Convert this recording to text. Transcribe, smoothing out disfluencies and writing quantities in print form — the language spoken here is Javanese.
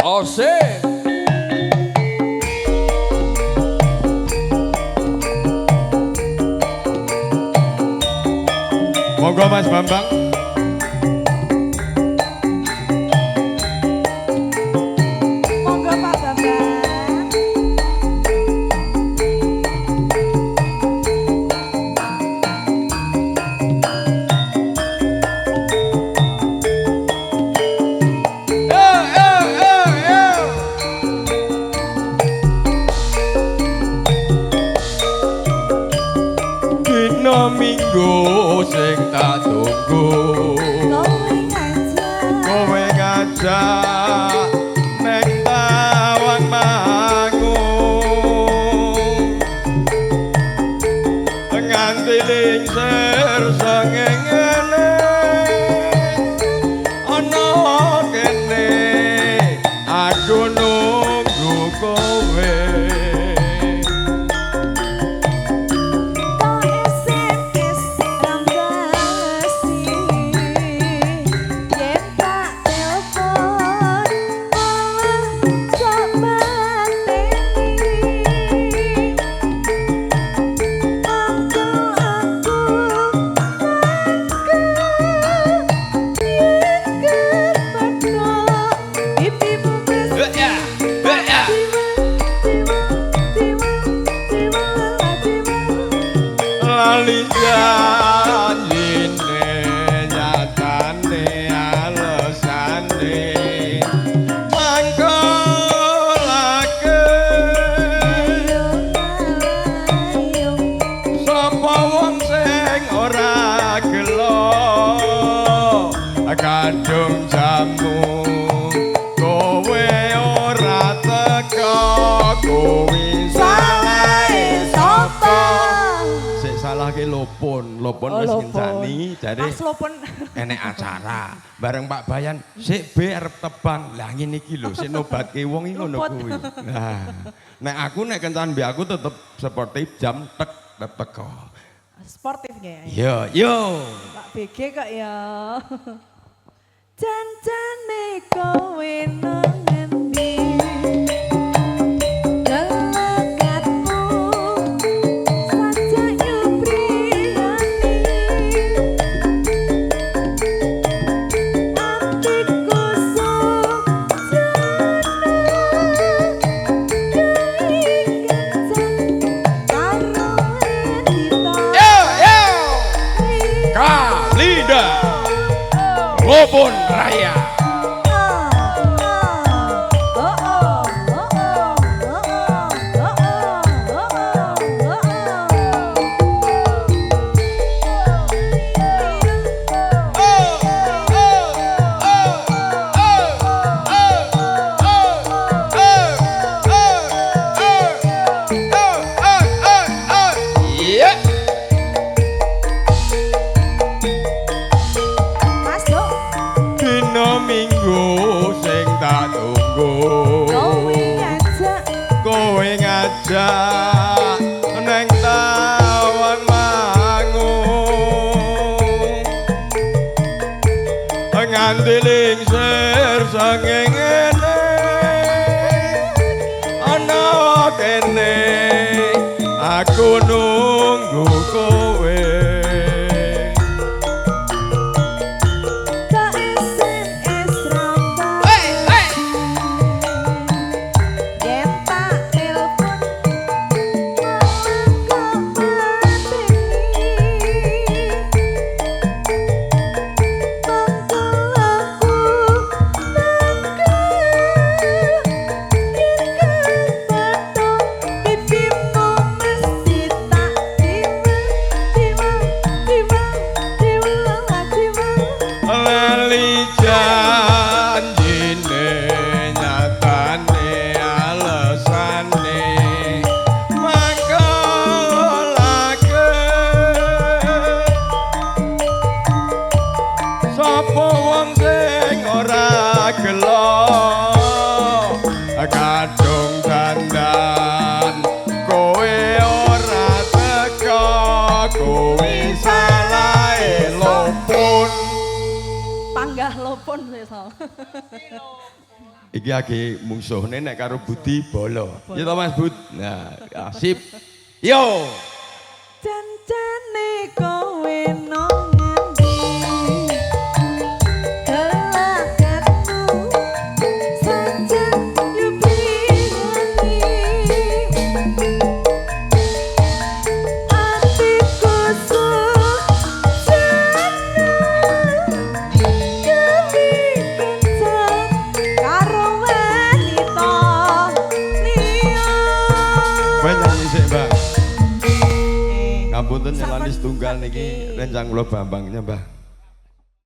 Asik. Monggo Mas Bambang. Monggo Pak Bambang. Dina Minggu sing tak tunggu. Kowe ngajak nek tawang mangung. Nganti lingsir sengenge ana kene aku nunggu kowe. Lali janjine nyatane alesane mangkolake sapa wong sing ora gelo kadung jamu kowe ora teko kowe salahe sapa salah ke lopon wis ngencani jadi enek acara bareng Pak Bayan sik be arep tebang lah ngene iki lho sik nobatke wong iki ngono kuwi nah nek aku nek kencan mbek aku tetep sportif jam tek teko Sportif ya. yo Pak BG kok ya. Jancane kowe nang endi? Kalida Lopon Raya. Minggu sing tak tunggu kowe ngajak neng tawang mangung nganti lingsir sengenge ana kene aku nunggu kowe. Kadung dandan kowe ora teko kowe salahe lopon panggah lopon sesal Iki lagi mungsuhne nek karo Budi Bolo. Ya to Mas Bud. Nah, sip. Yo. Cancane kowe nang ngendi kelakatku sancen yo pirani atiku karo wanita liya. Kowe nyanyi sik, Mbak. Ngapunten nyelani setunggal niki rencang kula Bambangnya, Mbah.